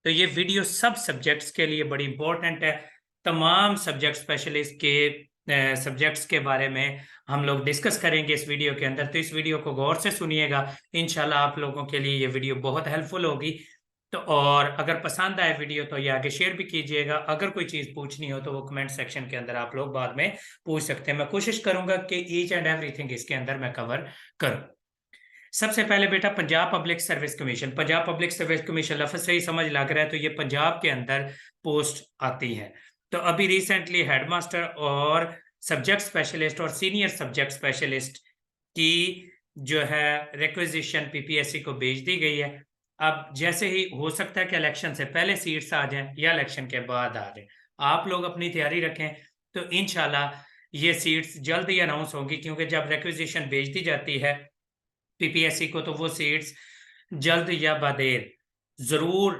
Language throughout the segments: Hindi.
तो ये वीडियो सब सब्जेक्ट्स के लिए बड़ी इंपॉर्टेंट है। तमाम सब्जेक्ट स्पेशलिस्ट के सब्जेक्ट्स के बारे में हम लोग डिस्कस करेंगे इस वीडियो के अंदर, तो इस वीडियो को गौर से सुनिएगा। इंशाल्लाह आप लोगों के लिए ये वीडियो बहुत हेल्पफुल होगी। तो और अगर पसंद आए वीडियो तो ये आगे शेयर भी कीजिएगा। अगर कोई चीज़ पूछनी हो तो वो कमेंट सेक्शन के अंदर आप लोग बाद में पूछ सकते हैं। मैं कोशिश करूंगा कि ईच एंड एवरीथिंग इसके अंदर मैं कवर करूं। सबसे पहले बेटा Punjab public service commission. Punjab public service commission लफ्ज से ही समझ लग रहा है, तो ये पंजाब के अंदर पोस्ट आती है। तो अभी रिसेंटली हेडमास्टर और सब्जेक्ट स्पेशलिस्ट और सीनियर सब्जेक्ट स्पेशलिस्ट की जो है रिक्वेजिशन पीपीएससी को भेज दी गई है। अब जैसे ही हो सकता है कि इलेक्शन से पहले सीट्स आ जाएं या इलेक्शन के बाद आ जाएं, आप लोग अपनी तैयारी रखें। तो इंशाल्लाह ये सीट्स जल्द ही अनाउंस होंगी, क्योंकि जब रिक्वेजिशन भेज दी जाती है पीपीएससी को तो वो सीट्स जल्द या बदेर जरूर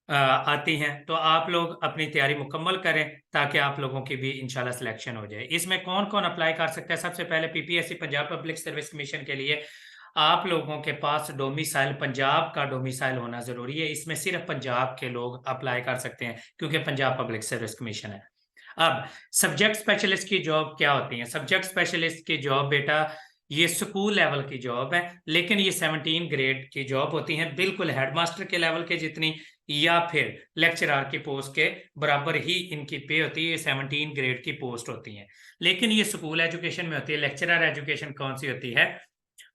आती हैं। तो आप लोग अपनी तैयारी मुकम्मल करें ताकि आप लोगों की भी इंशाल्लाह सिलेक्शन हो जाए। इसमें कौन कौन अप्लाई कर सकता है? सबसे पहले PPSC Punjab public service commission के लिए आप लोगों के पास डोमिसाइल पंजाब का डोमिसाइल होना जरूरी है। इसमें सिर्फ पंजाब के लोग अप्लाई कर सकते हैं क्योंकि पंजाब पब्लिक सर्विस कमीशन है। अब सब्जेक्ट स्पेशलिस्ट की जॉब क्या होती है? सब्जेक्ट स्पेशलिस्ट की जॉब बेटा ये स्कूल लेवल की जॉब है, लेकिन ये 17 ग्रेड की जॉब होती है, बिल्कुल हेडमास्टर के लेवल के जितनी या फिर लेक्चरर की पोस्ट के बराबर ही इनकी पे होती है। ये 17 ग्रेड की पोस्ट होती है, लेकिन ये स्कूल एजुकेशन में होती है। लेक्चरर एजुकेशन कौन सी होती है?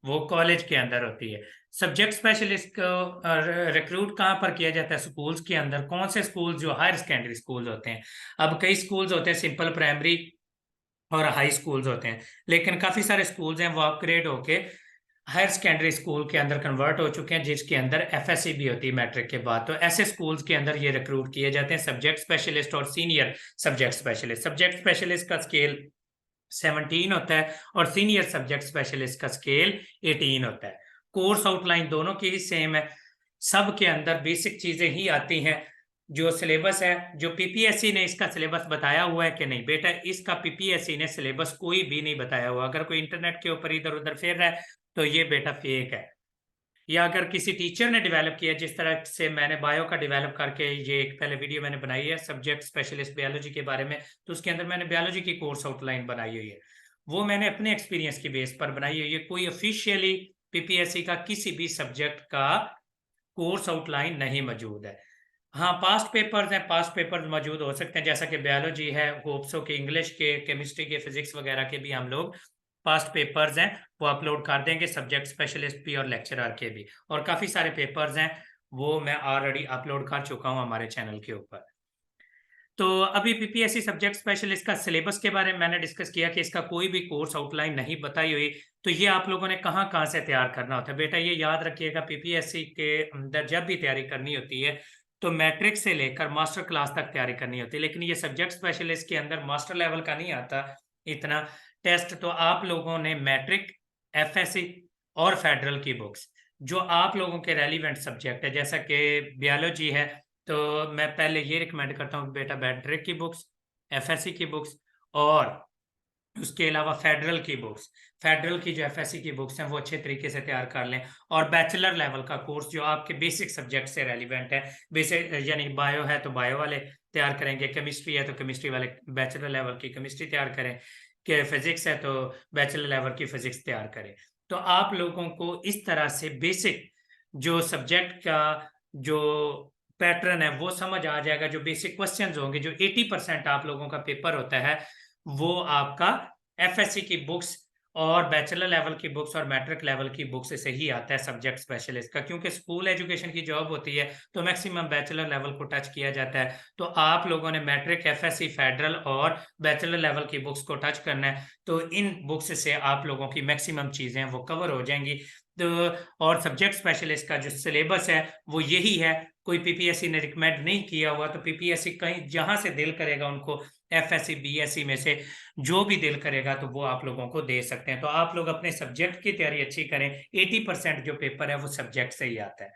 वो कॉलेज के अंदर होती है। सब्जेक्ट स्पेशलिस्ट को रिक्रूट कहाँ पर किया जाता है? स्कूल्स के अंदर। कौन से स्कूल? जो हायर सेकेंडरी स्कूल होते हैं। अब कई स्कूल्स होते हैं सिंपल प्राइमरी और हाई स्कूल्स होते हैं, लेकिन काफी सारे स्कूल्स हैं वो अपग्रेड होके हायर सेकेंडरी स्कूल के अंदर कन्वर्ट हो चुके हैं, जिसके अंदर एफएससी भी होती है मैट्रिक के बाद। तो ऐसे स्कूल्स के अंदर ये रिक्रूट किए जाते हैं सब्जेक्ट स्पेशलिस्ट और senior subject specialist. Subject specialist का स्केल 17 होता है और सीनियर सब्जेक्ट स्पेशलिस्ट का स्केल 18 होता है। कोर्स आउटलाइन दोनों की ही सेम है, सब के अंदर बेसिक चीजें ही आती हैं। जो सिलेबस है, जो पीपीएससी ने इसका सिलेबस बताया हुआ है कि नहीं बेटा, इसका पीपीएससी ने सिलेबस कोई भी नहीं बताया हुआ। अगर कोई इंटरनेट के ऊपर इधर उधर फिर रहा है तो ये बेटा फेक है, या अगर किसी टीचर ने डेवलप किया, जिस तरह से मैंने बायो का डेवलप करके ये एक पहले वीडियो मैंने बनाई है सब्जेक्ट स्पेशलिस्ट बायोलॉजी के बारे में, तो उसके अंदर मैंने बायोलॉजी की कोर्स आउटलाइन बनाई हुई है। वो मैंने अपने एक्सपीरियंस की बेस पर बनाई हुई है। कोई ऑफिशियली पीपीएससी का किसी भी सब्जेक्ट का कोर्स आउटलाइन नहीं मौजूद है। हाँ, पास्ट पेपर्स हैं, पास्ट पेपर्स मौजूद हो सकते हैं, जैसा कि बायोलॉजी है, होप्सो के, इंग्लिश के, केमिस्ट्री के, फिजिक्स वगैरह के भी हम लोग पास्ट पेपर्स हैं वो अपलोड कर देंगे, सब्जेक्ट स्पेशलिस्ट भी और लेक्चरर के भी। और काफी सारे पेपर्स हैं वो मैं ऑलरेडी अपलोड कर चुका हूं हमारे चैनल के ऊपर। तो अभी पीपीएससी सब्जेक्ट स्पेशलिस्ट का सिलेबस के बारे में मैंने डिस्कस किया कि इसका कोई भी कोर्स आउटलाइन नहीं बताई हुई। तो ये आप लोगों ने कहाँ कहाँ से तैयार करना होता है बेटा, ये याद रखिएगा। पीपीएससी के अंदर जब भी तैयारी करनी होती है तो मैट्रिक से लेकर मास्टर क्लास तक तैयारी करनी होती है, लेकिन ये सब्जेक्ट स्पेशलिस्ट के अंदर मास्टर लेवल का नहीं आता इतना टेस्ट। तो आप लोगों ने मैट्रिक, एफएससी और फेडरल की बुक्स, जो आप लोगों के रेलिवेंट सब्जेक्ट है, जैसा कि बायोलॉजी है, तो मैं पहले ये रिकमेंड करता हूँ बेटा मैट्रिक की बुक्स, एफएससी की बुक्स और उसके अलावा फेडरल की बुक्स। फेडरल की जो एफएससी की बुक्स हैं वो अच्छे तरीके से तैयार कर लें। और बैचलर लेवल का कोर्स जो आपके बेसिक सब्जेक्ट से रेलिवेंट है, बेसिक यानी बायो है तो बायो वाले तैयार करेंगे, केमिस्ट्री है तो केमिस्ट्री वाले बैचलर लेवल की केमिस्ट्री तैयार करें, कि फिजिक्स है तो बैचलर लेवल की फिजिक्स तैयार करें। तो आप लोगों को इस तरह से बेसिक जो सब्जेक्ट का जो पैटर्न है वो समझ आ जाएगा। जो बेसिक क्वेश्चंस होंगे, जो 80% आप लोगों का पेपर होता है वो आपका एफएससी की बुक्स और बैचलर लेवल की बुक्स और मैट्रिक लेवल की बुक्स से ही आता है सब्जेक्ट स्पेशलिस्ट का। क्योंकि स्कूल एजुकेशन की जॉब होती है तो मैक्सिमम बैचलर लेवल को टच किया जाता है। तो आप लोगों ने मैट्रिक, एफएससी, फेडरल और बैचलर लेवल की बुक्स को टच करना है, तो इन बुक्स से आप लोगों की मैक्सिमम चीजें वो कवर हो जाएंगी। तो और सब्जेक्ट स्पेशलिस्ट का जो सिलेबस है वो यही है, कोई पीपीएससी ने रिकमेंड नहीं किया हुआ। तो पीपीएससी कहीं जहां से दिल करेगा उनको, एफएससी, बीएससी में से जो भी दिल करेगा तो वो आप लोगों को दे सकते हैं। तो आप लोग अपने सब्जेक्ट की तैयारी अच्छी करें। 80% जो पेपर है वो सब्जेक्ट से ही आता है।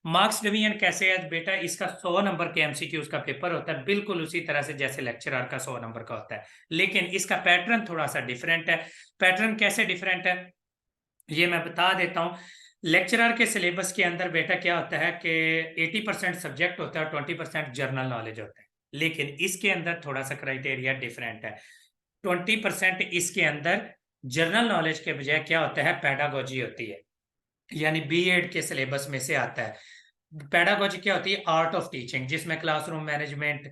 मार्क्स डिवीजन कैसे है बेटा? इसका 100 नंबर के एमसीक्यूज का पेपर होता है, बिल्कुल उसी तरह से जैसे लेक्चरर का 100 नंबर का होता है, लेकिन इसका पैटर्न थोड़ा सा डिफरेंट है। पैटर्न कैसे डिफरेंट है ये मैं बता देता हूं। लेक्चरर के सिलेबस के अंदर बेटा क्या होता है कि 80% सब्जेक्ट होता है और 20% जर्नल नॉलेज होता है, लेकिन इसके अंदर थोड़ा सा क्राइटेरिया डिफरेंट है। 20% इसके अंदर जनरल नॉलेज के बजाय क्या होता है, पेडागोजी होती है, यानी बीएड के सिलेबस में से आता है। पेडागोजी क्या होती है, आर्ट ऑफ टीचिंग, जिसमें क्लासरूम मैनेजमेंट,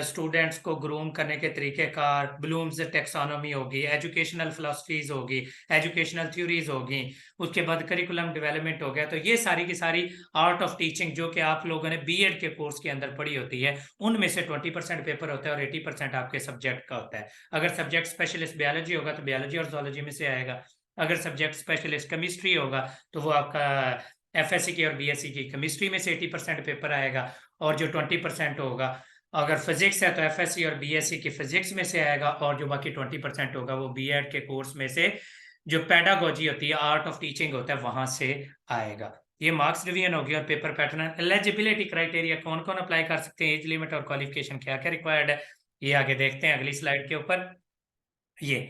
स्टूडेंट्स को ग्रूम करने के तरीकेकार, ब्लूम्स टेक्सोनॉमी होगी, एजुकेशनल फिलोसफीज होगी, एजुकेशनल थ्योरीज होगी, उसके बाद करिकुलम डेवलपमेंट हो गया। तो ये सारी की सारी आर्ट ऑफ टीचिंग जो कि आप लोगों ने बीएड के कोर्स के अंदर पढ़ी होती है, उनमें से 20% पेपर होता है और 80% आपके सब्जेक्ट का होता है। अगर सब्जेक्ट स्पेशलिस्ट बायोलॉजी होगा तो बायोलॉजी और जोलॉजी में से आएगा। अगर सब्जेक्ट स्पेशलिस्ट केमिस्ट्री होगा तो वो आपका एफएससी की और बीएससी की केमिस्ट्री में से 80% पेपर आएगा, और जो 20% होगा, अगर फिजिक्स है तो एफएससी और बीएससी की फिजिक्स में से आएगा, और जो बाकी 20% होगा वो बीएड के कोर्स में से जो पेडागोजी होती है, आर्ट ऑफ टीचिंग होता है, वहां से आएगा। ये मार्क्स डिवीजन होगी और पेपर पैटर्न। एलिजिबिलिटी क्राइटेरिया, कौन कौन अप्लाई कर सकते हैं, एज लिमिट और क्वालिफिकेशन क्या क्या रिक्वायर्ड है, ये आगे देखते हैं अगली स्लाइड के ऊपर। ये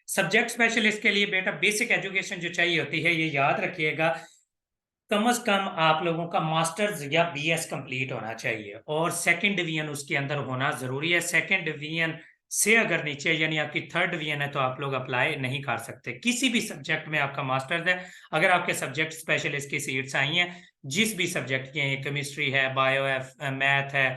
सब्जेक्ट स्पेशलिस्ट के लिए बेटा बेसिक एजुकेशन जो चाहिए होती है, ये याद रखिएगा, कम से कम आप लोगों का मास्टर्स या बीएस कंप्लीट होना चाहिए, और सेकंड डिवीजन उसके अंदर होना जरूरी है। सेकंड डिवीजन से अगर नीचे, यानी आपकी थर्ड डिवीजन है, तो आप लोग अप्लाई नहीं कर सकते। किसी भी सब्जेक्ट में आपका मास्टर्स है, अगर आपके सब्जेक्ट स्पेशलिस्ट की सीट्स आई हैं, जिस भी सब्जेक्ट की हैं, केमिस्ट्री है, बायो है, मैथ है,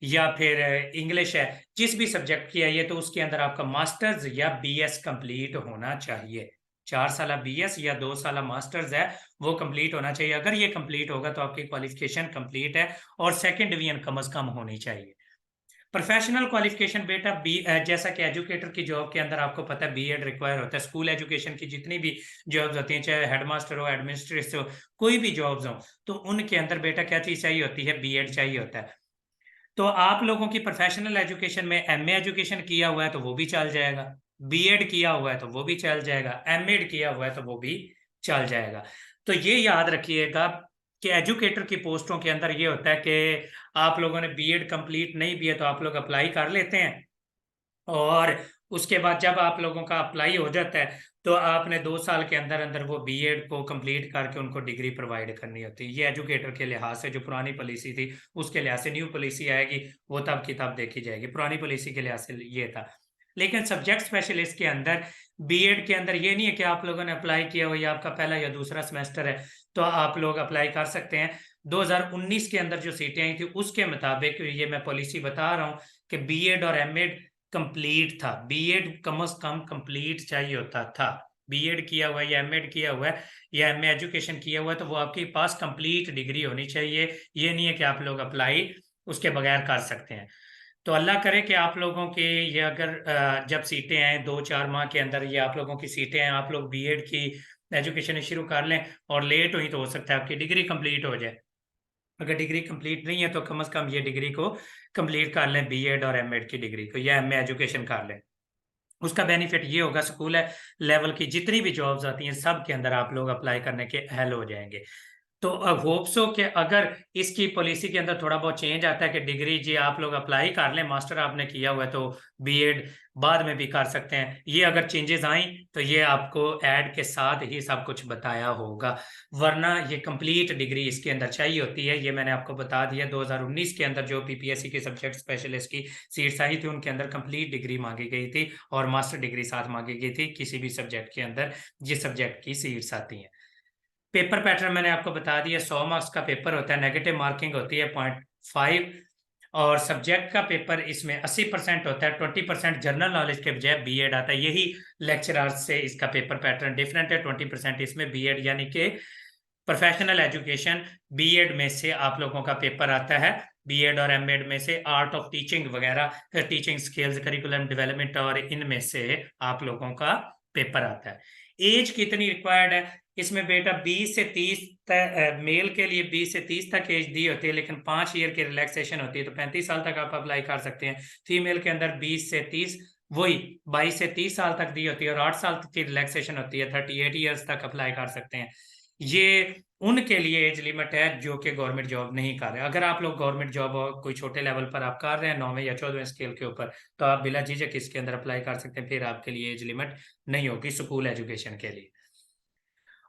या फिर इंग्लिश है, जिस भी सब्जेक्ट की है ये, तो उसके अंदर आपका मास्टर्स या बीएस कंप्लीट होना चाहिए। 4 साल बीएस या 2 साल मास्टर्स है, वो कंप्लीट होना चाहिए। अगर ये कंप्लीट होगा तो आपकी क्वालिफिकेशन कंप्लीट है, और सेकंड डिवीजन कम से कम होनी चाहिए। प्रोफेशनल क्वालिफिकेशन बेटा जैसा कि एजुकेटर की जॉब के अंदर आपको पता है बीएड रिक्वायर होता है। स्कूल एजुकेशन की जितनी भी जॉब्स होती हैं, चाहे हेडमास्टर हो, एडमिनिस्ट्रेटर हो, कोई भी जॉब्स हो, तो उनके अंदर बेटा क्या चीज चाहिए होती है, बीएड चाहिए होता है। तो आप लोगों की प्रोफेशनल एजुकेशन में एमए एजुकेशन किया हुआ है तो वो भी चल जाएगा, बीएड किया हुआ है तो वो भी चल जाएगा, एमएड किया हुआ है तो वो भी चल जाएगा। तो ये याद रखिएगा कि एजुकेटर की पोस्टों के अंदर ये होता है कि आप लोगों ने बीएड कंप्लीट नहीं भी है तो आप लोग अप्लाई कर लेते हैं, और उसके बाद जब आप लोगों का अप्लाई हो जाता है तो आपने 2 साल के अंदर अंदर वो बीएड को कंप्लीट करके उनको डिग्री प्रोवाइड करनी होती है। ये एजुकेटर के लिहाज से जो पुरानी पॉलिसी थी उसके लिहाज से, न्यू पॉलिसी आएगी वो तब की तब देखी जाएगी। पुरानी पॉलिसी के लिहाज से ये था। लेकिन सब्जेक्ट स्पेशलिस्ट के अंदर, बीएड के अंदर ये नहीं है कि आप लोगों ने अप्लाई किया हो या आपका पहला या दूसरा सेमेस्टर है तो आप लोग अप्लाई कर सकते हैं। 2019 के अंदर जो सीटें आई थी उसके मुताबिक ये मैं पॉलिसी बता रहा हूँ कि बीएड और एमएड कंप्लीट था। बीएड कम से कम कंप्लीट चाहिए होता था। बीएड किया हुआ है या एमएड किया हुआ है या एमए एजुकेशन किया हुआ है तो वो आपके पास कंप्लीट डिग्री होनी चाहिए। ये नहीं है कि आप लोग अप्लाई उसके बगैर कर सकते हैं। तो अल्लाह करे कि आप लोगों के ये अगर जब सीटें हैं 2-4 माह के अंदर, ये आप लोगों की सीटें हैं, आप लोग बीएड की एजुकेशन शुरू कर लें और लेट हुई तो हो सकता है आपकी डिग्री कंप्लीट हो जाए। अगर डिग्री कंप्लीट नहीं है तो कम से कम ये डिग्री को कंप्लीट कर लें, बीएड और एमएड की डिग्री को, या एमए एजुकेशन कर लें। उसका बेनिफिट ये होगा, स्कूल लेवल की जितनी भी जॉब्स आती हैं सब के अंदर आप लोग अप्लाई करने के अहल हो जाएंगे। तो होप सो कि अगर इसकी पॉलिसी के अंदर थोड़ा बहुत चेंज आता है कि डिग्री जी आप लोग अप्लाई कर लें, मास्टर आपने किया हुआ है तो बीएड बाद में भी कर सकते हैं, ये अगर चेंजेस आई तो ये आपको ऐड के साथ ही सब कुछ बताया होगा। वरना ये कंप्लीट डिग्री इसके अंदर चाहिए होती है। ये मैंने आपको बता दिया, 2019 के अंदर जो पीपीएससी के सब्जेक्ट स्पेशलिस्ट की सीट्स आई थी उनके अंदर कंप्लीट डिग्री मांगी गई थी और मास्टर डिग्री साथ मांगी गई थी किसी भी सब्जेक्ट के अंदर जिस सब्जेक्ट की सीट्स आती हैं। पेपर पैटर्न मैंने आपको बता दिया, 100 मार्क्स का पेपर होता है, नेगेटिव मार्किंग होती है 0.5, और सब्जेक्ट का पेपर इसमें 80% होता है, 20% जनरल नॉलेज के बजाय बीएड आता है। यही लेक्चरर से इसका पेपर पैटर्न डिफरेंट है, 20% इसमें बीएड यानी कि प्रोफेशनल एजुकेशन, बीएड में से आप लोगों का पेपर आता है, बीएड और एमएड में से आर्ट ऑफ टीचिंग वगैरह, टीचिंग स्किल्स, करिकुलम डेवलपमेंट, और इनमें से आप लोगों का पेपर आता है। एज कितनी रिक्वायर्ड है इसमें बेटा, 20 से 30 मेल के लिए 20 से 30 तक एज दी होती है, लेकिन 5 ईयर की रिलैक्सेशन होती है, तो 35 साल तक आप अप्लाई कर सकते हैं। फीमेल के अंदर 20 से 30, वही 22 से 30 साल तक दी होती है, और 8 साल तक की रिलैक्सेशन होती है, 38 ईयर्स तक अप्लाई कर सकते हैं। ये उनके लिए एज लिमिट है जो कि गवर्नमेंट जॉब नहीं कर रहे। अगर आप लोग गवर्नमेंट जॉब कोई छोटे लेवल पर आप कर रहे हैं, 9वें या 14वें स्केल के ऊपर, तो आप बिला झिझक इसके अंदर अप्लाई कर सकते हैं, फिर आपके लिए एज लिमिट नहीं होगी स्कूल एजुकेशन के लिए।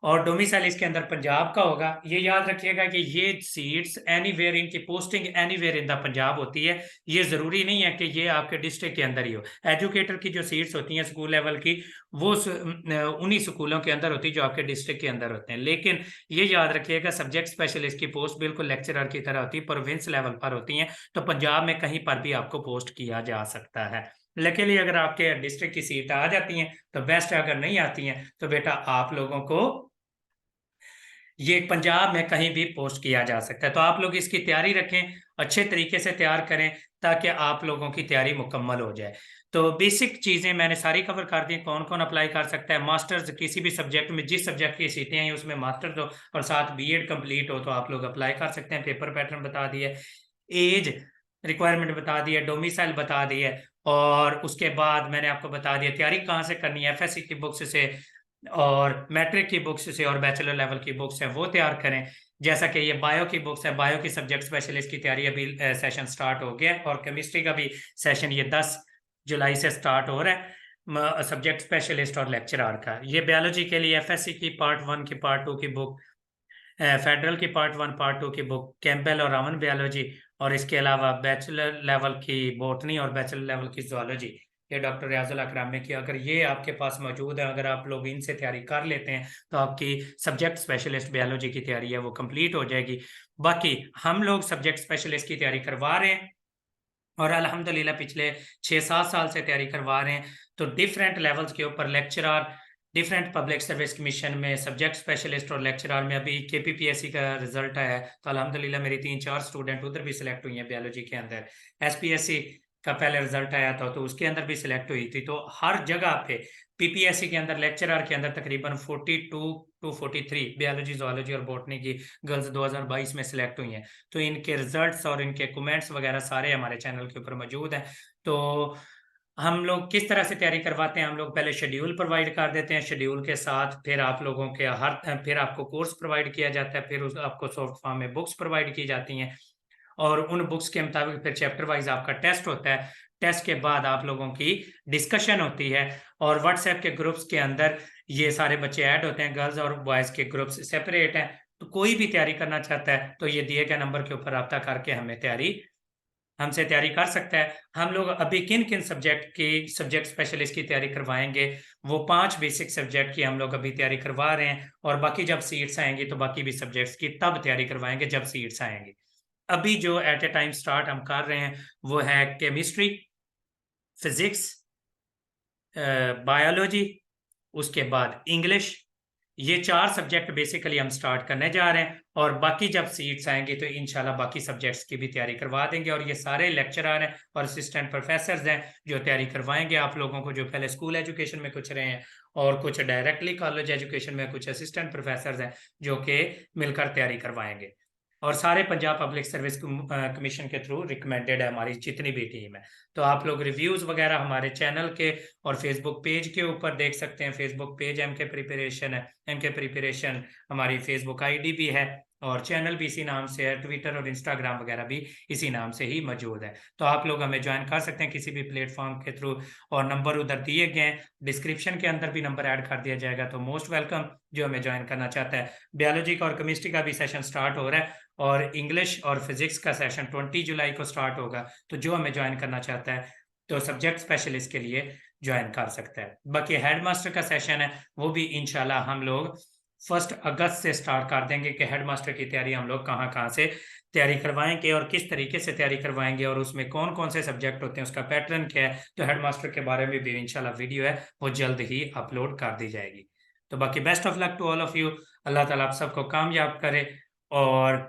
और डोमिसाइल इसके अंदर पंजाब का होगा। ये याद रखिएगा कि ये सीट्स एनीवेयर, इनकी posting anywhere in the Punjab होती है। ये जरूरी नहीं है कि ये आपके डिस्ट्रिक्ट के अंदर ही हो। एजुकेटर की जो सीट्स होती हैं स्कूल लेवल की, वो उन्हीं स्कूलों के अंदर होती है जो आपके डिस्ट्रिक्ट के अंदर होते हैं। लेकिन ये याद रखिएगा सब्जेक्ट स्पेशलिस्ट की पोस्ट बिल्कुल लेक्चरर की तरह होती है, प्रोविंस लेवल पर होती है। तो पंजाब में कहीं पर भी आपको पोस्ट किया जा सकता है। लेकिन अगर आपके डिस्ट्रिक्ट की सीट आ जाती हैं तो बेस्ट है, अगर नहीं आती हैं तो बेटा आप लोगों को ये पंजाब में कहीं भी पोस्ट किया जा सकता है। तो आप लोग इसकी तैयारी रखें, अच्छे तरीके से तैयार करें ताकि आप लोगों की तैयारी मुकम्मल हो जाए। तो बेसिक चीजें मैंने सारी कवर कर दी। कौन कौन अप्लाई कर सकता है? मास्टर्स किसी भी सब्जेक्ट में, जिस सब्जेक्ट की सीटें हैं उसमें मास्टर्स हो और साथ बीएड कंप्लीट हो तो आप लोग अप्लाई कर सकते हैं। पेपर पैटर्न बता दिए, एज रिक्वायरमेंट बता दी है, डोमिसाइल बता दी है, और उसके बाद मैंने आपको बता दिया तैयारी कहाँ से करनी है। एफएससी की बुक्स से और मैट्रिक की बुक्स से और बैचलर लेवल की बुक्स है वो तैयार करें। जैसा कि ये बायो की बुक्स है, बायो की सब्जेक्ट स्पेशलिस्ट की तैयारी अभी सेशन स्टार्ट हो गया, और केमिस्ट्री का भी सेशन ये 10 जुलाई से स्टार्ट हो रहा है, सब्जेक्ट स्पेशलिस्ट और लेक्चरर का। ये बायोलॉजी के लिए एफएससी की पार्ट 1 की, पार्ट 2 की बुक, फेडरल की पार्ट 1 पार्ट 2 की बुक, कैंपबेल और रामन बायोलॉजी, और इसके अलावा बैचलर लेवल की बॉटनी और बैचलर लेवल की जूलॉजी, ये डॉक्टर रियाजुल अकरामी की। अगर ये आपके पास मौजूद है, अगर आप लोग इनसे तैयारी कर लेते हैं तो आपकी सब्जेक्ट स्पेशलिस्ट बायोलॉजी की तैयारी है वो कंप्लीट हो जाएगी। बाकी हम लोग सब्जेक्ट स्पेशलिस्ट की तैयारी करवा रहे हैं और अल्हम्दुलिल्लाह पिछले 6-7 साल से तैयारी करवा रहे हैं। तो डिफरेंट लेवल्स के ऊपर lecturer, different public service commission में सब्जेक्ट स्पेशलिस्ट और लेक्चरर में अभी केपीपीएससी का रिजल्ट आया है तो अल्हम्दुलिल्लाह मेरी 3-4 स्टूडेंट उधर भी सिलेक्ट हुई हैं बायोलॉजी के अंदर। एसपीएससी का पहले रिजल्ट आया था तो उसके अंदर भी सिलेक्ट हुई थी। तो हर जगह पे पीपीएससी के अंदर लेक्चरर के अंदर तकरीबन 42 टू 43 बायोलॉजी, जूलॉजी और बॉटनी की गर्ल्स 2022 में सिलेक्ट हुई हैं। तो इनके रिजल्ट्स और इनके कमेंट्स वगैरह सारे हमारे चैनल के ऊपर मौजूद हैं। तो हम लोग किस तरह से तैयारी करवाते हैं? हम लोग पहले शेड्यूल प्रोवाइड कर देते हैं, शेड्यूल के साथ फिर आप लोगों के फिर आपको कोर्स प्रोवाइड किया जाता है, फिर आपको सॉफ्ट फॉर्म में बुक्स प्रोवाइड की जाती हैं और उन बुक्स के मुताबिक फिर चैप्टर वाइज आपका टेस्ट होता है। टेस्ट के बाद आप लोगों की डिस्कशन होती है और व्हाट्सएप के ग्रुप्स के अंदर ये सारे बच्चे ऐड होते हैं। गर्ल्स और बॉयज़ के ग्रुप्स सेपरेट हैं। तो कोई भी तैयारी करना चाहता है तो ये दिए गए नंबर के ऊपर रब्ता करके हमसे तैयारी कर सकता है। हम लोग अभी किन किन सब्जेक्ट स्पेशलिस्ट की तैयारी करवाएंगे, वो 5 बेसिक सब्जेक्ट की हम लोग अभी तैयारी करवा रहे हैं, और बाकी जब सीट्स आएंगी तो बाकी भी सब्जेक्ट्स की तब तैयारी करवाएंगे जब सीट्स आएंगी। अभी जो एट ए टाइम स्टार्ट हम कर रहे हैं वो है केमिस्ट्री, फिजिक्स, बायोलॉजी, उसके बाद इंग्लिश। ये 4 सब्जेक्ट बेसिकली हम स्टार्ट करने जा रहे हैं, और बाकी जब सीट्स आएंगी तो इंशाल्लाह बाकी सब्जेक्ट्स की भी तैयारी करवा देंगे। और ये सारे लेक्चरर हैं और असिस्टेंट प्रोफेसर्स हैं जो तैयारी करवाएंगे आप लोगों को, जो पहले स्कूल एजुकेशन में कुछ रहे हैं और कुछ डायरेक्टली कॉलेज एजुकेशन में, कुछ असिस्टेंट प्रोफेसर्स हैं जो कि मिलकर तैयारी करवाएंगे। और सारे पंजाब पब्लिक सर्विस कमीशन के थ्रू रिकमेंडेड है हमारी जितनी भी टीम है। तो आप लोग रिव्यूज वगैरह हमारे चैनल के और फेसबुक पेज के ऊपर देख सकते हैं। फेसबुक पेज एमके प्रिपरेशन है, एमके प्रिपरेशन हमारी फेसबुक आईडी भी है और चैनल भी इसी नाम से है। ट्विटर और इंस्टाग्राम वगैरह भी इसी नाम से ही मौजूद है। तो आप लोग हमें ज्वाइन कर सकते हैं किसी भी प्लेटफॉर्म के थ्रू, और नंबर उधर दिए गए हैं, डिस्क्रिप्शन के अंदर भी नंबर ऐड कर दिया जाएगा। तो मोस्ट वेलकम जो हमें ज्वाइन करना चाहता है। बायोलॉजी का और केमिस्ट्री का भी सेशन स्टार्ट हो रहा है और इंग्लिश और फिजिक्स का सेशन 20 जुलाई को स्टार्ट होगा। तो जो हमें ज्वाइन करना चाहता है तो सब्जेक्ट स्पेशलिस्ट के लिए ज्वाइन कर सकता है। बाकी हेडमास्टर का सेशन है वो भी इंशाल्लाह हम लोग 1 अगस्त से स्टार्ट कर देंगे कि हेडमास्टर की तैयारी हम लोग कहाँ कहाँ से तैयारी करवाएंगे और किस तरीके से तैयारी करवाएंगे और उसमें कौन कौन से सब्जेक्ट होते हैं, उसका पैटर्न क्या है। तो हेडमास्टर के बारे में भी इंशाल्लाह वीडियो है वो जल्द ही अपलोड कर दी जाएगी। तो बाकी best of luck to all of you. Allah ताला आप सबको कामयाब करे और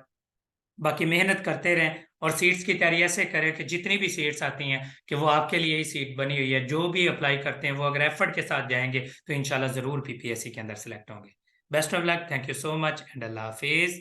बाकी मेहनत करते रहें और सीट्स की तैयारी ऐसे करें कि जितनी भी सीट्स आती हैं कि वो आपके लिए ही सीट बनी हुई है। जो भी अप्लाई करते हैं वो अगर एफर्ट के साथ जाएंगे तो इंशाल्लाह ज़रूर पीपीएससी के अंदर सेलेक्ट होंगे। Best of luck, thank you so much and Allah हाफिज़।